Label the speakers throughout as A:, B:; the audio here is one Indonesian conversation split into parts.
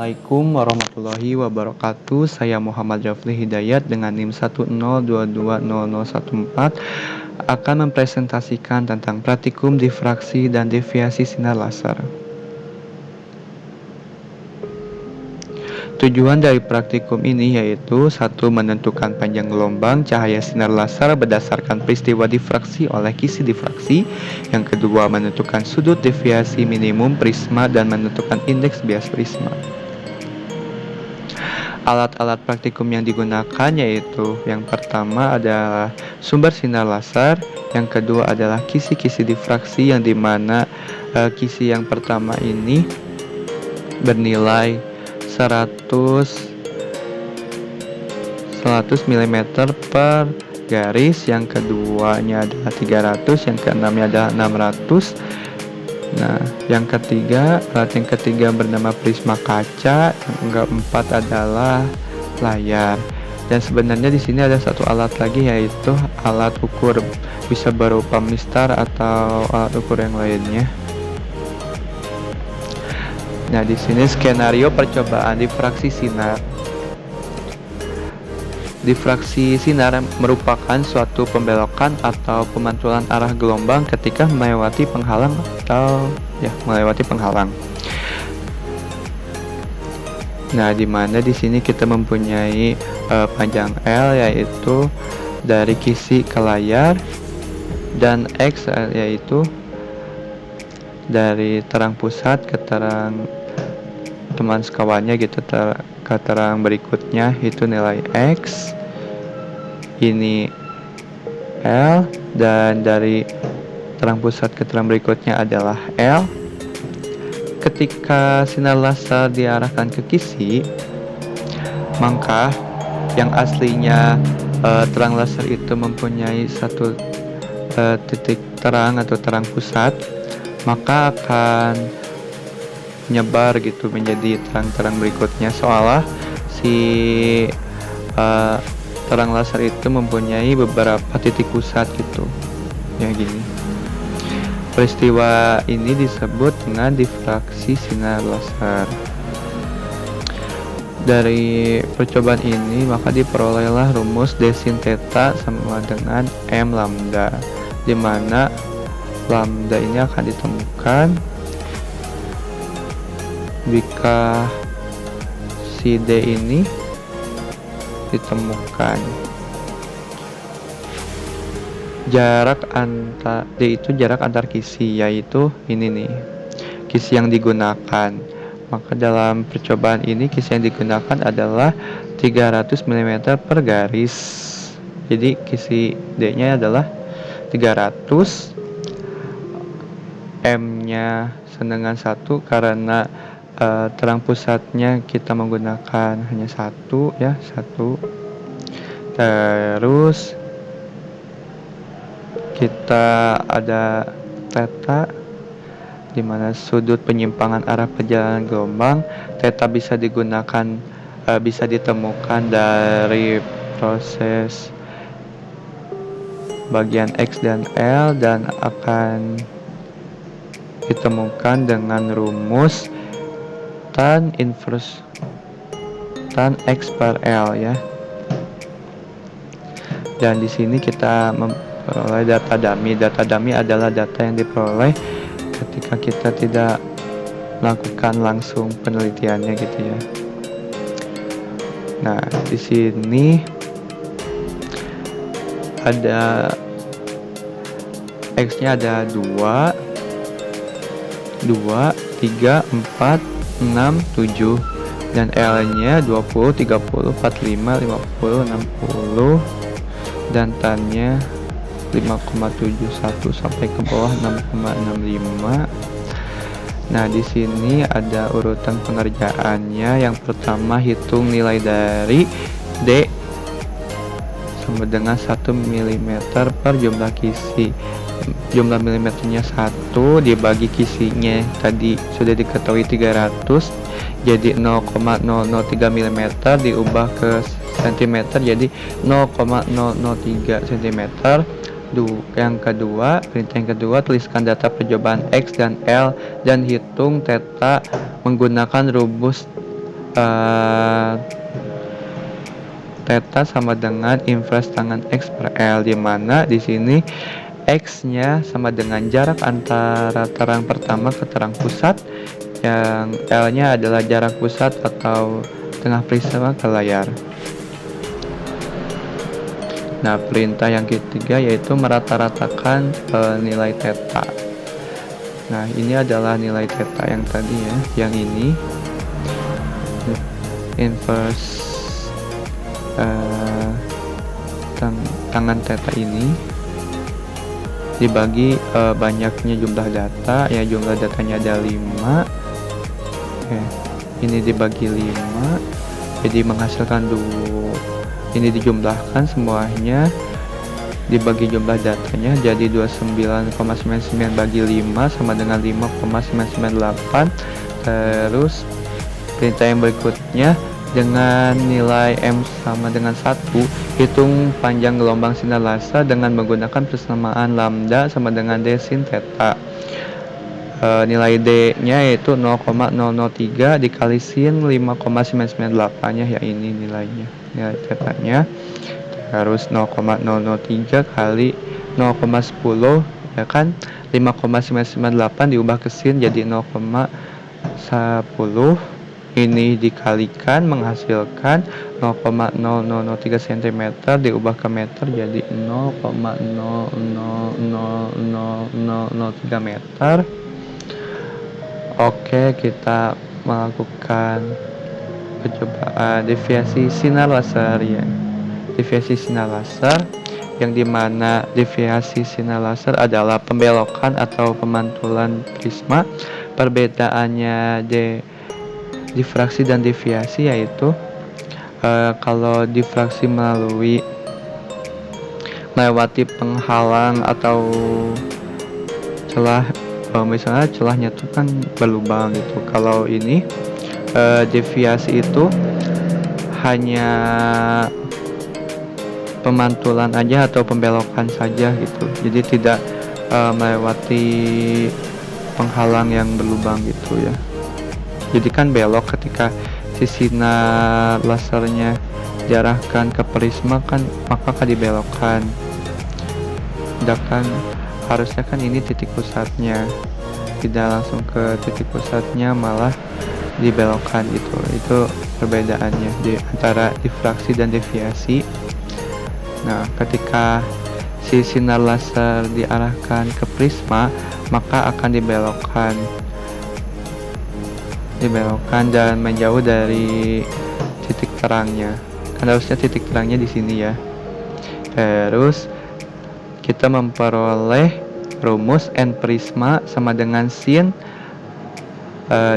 A: Assalamualaikum warahmatullahi wabarakatuh. Saya Muhammad Rafli Hidayat dengan NIM 102200014 akan mempresentasikan tentang praktikum difraksi dan deviasi sinar laser. Tujuan dari praktikum ini yaitu satu, menentukan panjang gelombang cahaya sinar laser berdasarkan peristiwa difraksi oleh kisi difraksi. Yang kedua, menentukan sudut deviasi minimum prisma dan menentukan indeks bias prisma. Alat-alat praktikum yang digunakan yaitu yang pertama adalah sumber sinar laser, yang kedua adalah kisi-kisi difraksi yang dimana kisi yang pertama ini bernilai 100 mm per garis, yang keduanya adalah 300, yang keenamnya adalah 600. Nah, yang ketiga, alat yang ketiga bernama prisma kaca, yang keempat adalah layar. Dan sebenarnya di sini ada satu alat lagi yaitu alat ukur, bisa berupa mistar atau alat ukur yang lainnya. Nah, di sini skenario percobaan difraksi sinar. Difraksi sinar merupakan suatu pembelokan atau pemantulan arah gelombang ketika melewati penghalang melewati penghalang. Nah, di mana di sini kita mempunyai panjang L yaitu dari kisi ke layar, dan X yaitu dari terang pusat ke terang teman sekawannya gitu, ke terang berikutnya itu nilai X, ini L, dan dari terang pusat ke terang berikutnya adalah L. Ketika sinar laser diarahkan ke kisi, maka yang aslinya terang laser itu mempunyai satu titik terang atau terang pusat, maka akan menyebar gitu menjadi terang-terang berikutnya, seolah si terang laser itu mempunyai beberapa titik pusat gitu ya, gini. Peristiwa ini disebut dengan difraksi sinar laser. Dari percobaan ini maka diperolehlah rumus D sin theta sama dengan M lambda, di mana lambda ini akan ditemukan jika si D ini ditemukan. Jarak antar D itu jarak antar kisi, yaitu ini nih kisi yang digunakan. Maka dalam percobaan ini kisi yang digunakan adalah 300 mm per garis. Jadi kisi D nya adalah 300, M nya dengan 1 karena terang pusatnya kita menggunakan hanya satu ya, satu. Terus kita ada theta, di mana sudut penyimpangan arah perjalanan gelombang. Theta bisa digunakan, bisa ditemukan dari proses bagian X dan L, dan akan ditemukan dengan rumus tan inverse tan X per L ya. Dan di sini kita memperoleh data dummy. Data dummy adalah data yang diperoleh ketika kita tidak melakukan langsung penelitiannya gitu ya. Nah, di sini ada X-nya ada 2, 3, 4, 6, 7, dan L-nya 20, 30, 45, 50, 60, dan tan-nya 5,71 sampai ke bawah 6,65. Nah, di sini ada urutan pengerjaannya. Yang pertama, hitung nilai dari D sama dengan 1 mm per jumlah kisi. Jumlah milimeternya 1 dibagi kisinya tadi sudah diketahui 300, jadi 0,003 mm diubah ke cm jadi 0,003 cm. Yang kedua, perintah yang kedua, tuliskan data percobaan X dan L dan hitung theta menggunakan rumus Theta sama dengan inverse tangen X per L, di mana di sini X-nya sama dengan jarak antara terang pertama ke terang pusat, yang L-nya adalah jarak pusat atau tengah prisma ke layar. Nah, perintah yang ketiga yaitu merata-ratakan nilai theta. Nah, ini adalah nilai theta yang tadi ya, yang ini inverse tangan theta ini dibagi banyaknya jumlah data ya, jumlah datanya ada 5. Ini dibagi 5 jadi menghasilkan 2. Ini dijumlahkan semuanya dibagi jumlah datanya jadi 29,99 bagi 5 sama dengan 5,998. Terus perintah yang berikutnya, dengan nilai M sama dengan 1, hitung panjang gelombang sinar laser dengan menggunakan persamaan lambda sama dengan D sin theta. Nilai D-nya yaitu 0,003 dikali sin 5,998 ya, ini nilainya, nilai theta-nya. Harus 0,003 kali 0,10 ya kan, 5,998 diubah ke sin jadi 0,10. Ini dikalikan menghasilkan 0,0003 cm diubah ke meter jadi 0,000003 meter. Oke, kita melakukan percobaan deviasi sinar laser ya. Deviasi sinar laser, yang dimana deviasi sinar laser adalah pembelokan atau pemantulan prisma. Perbedaannya difraksi dan deviasi yaitu kalau difraksi melewati penghalang atau celah, misalnya celahnya itu kan berlubang gitu. Kalau ini deviasi itu hanya pemantulan aja atau pembelokan saja gitu, jadi tidak melewati penghalang yang berlubang gitu ya. Jadi kan belok ketika si sinar lasernya diarahkan ke prisma kan, maka akan dibelokkan. Sedangkan harusnya kan ini titik pusatnya, tidak langsung ke titik pusatnya, malah dibelokkan gitu. Itu perbedaannya di antara difraksi dan deviasi. Nah, ketika si sinar laser diarahkan ke prisma, maka akan dibelokkan dan menjauh dari titik terangnya. Kan harusnya titik terangnya di sini ya. Terus kita memperoleh rumus N prisma sama dengan sin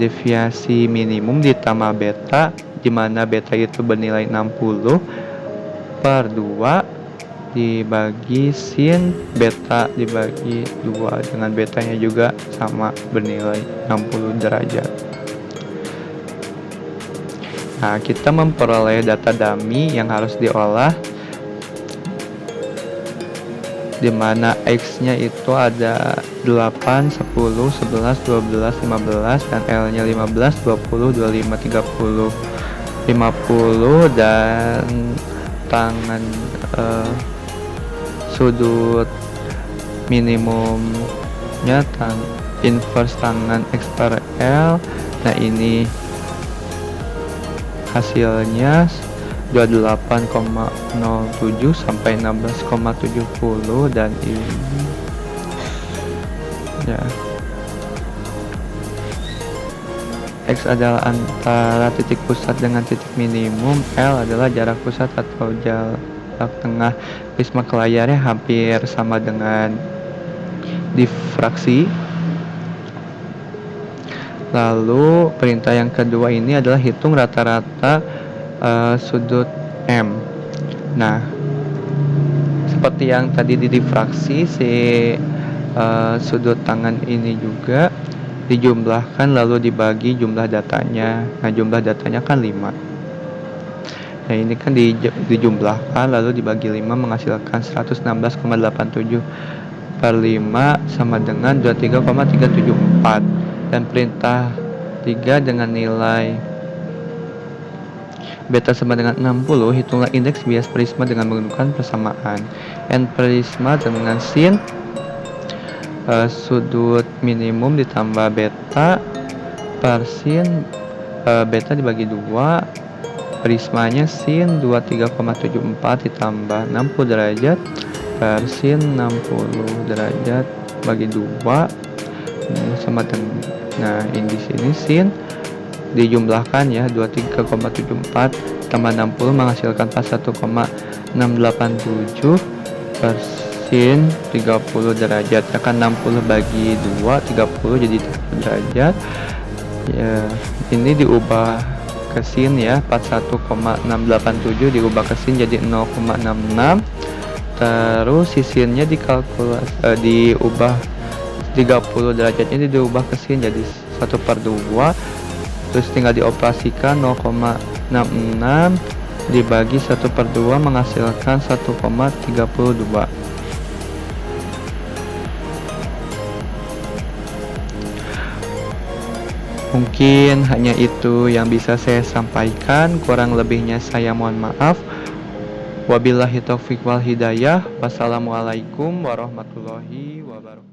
A: deviasi minimum ditambah beta, di mana beta itu bernilai 60 per 2 dibagi sin beta dibagi 2, dengan betanya juga sama bernilai 60 derajat. Nah, kita memperoleh data dummy yang harus diolah, di mana X-nya itu ada 8, 10, 11, 12, 15 dan L-nya 15, 20, 25, 30, 50 dan tangan sudut minimumnya inverse tangan X per L. Nah, ini hasilnya 28,07 sampai 16,70 dan ini ya, X adalah antara titik pusat dengan titik minimum, L adalah jarak pusat atau jarak tengah prisma ke layarnya, hampir sama dengan difraksi. Lalu perintah yang kedua ini adalah hitung rata-rata sudut M. Nah, seperti yang tadi di difraksi, si sudut tangan ini juga dijumlahkan lalu dibagi jumlah datanya. Nah, jumlah datanya kan 5. Nah, ini kan dijumlahkan lalu dibagi 5 menghasilkan 116,87 per 5 sama dengan 23,374. Dan perintah 3 dengan nilai beta sama dengan 60, hitunglah indeks bias prisma dengan menggunakan persamaan. N prisma dengan sin sudut minimum ditambah beta per sin beta dibagi 2, prismanya sin 23,74 ditambah 60 derajat per sin 60 derajat bagi 2 sama dengan, nah ini di sini sin dijumlahkan ya, 23,74 tambah 60 menghasilkan 41,687 per sin 30 derajat. Ya kan 60 bagi 2 30 jadi 30 derajat ya, ini diubah ke sin ya, 41,687 diubah ke sin jadi 0,66, terus sisinnya diubah 30 derajatnya diubah ke sin jadi 1/2, terus tinggal dioperasikan 0,66 dibagi 1/2 menghasilkan 1,32. Mungkin hanya itu yang bisa saya sampaikan, kurang lebihnya saya mohon maaf. Wabillahi taufiq wal hidayah. Wassalamualaikum warahmatullahi wabarakatuh.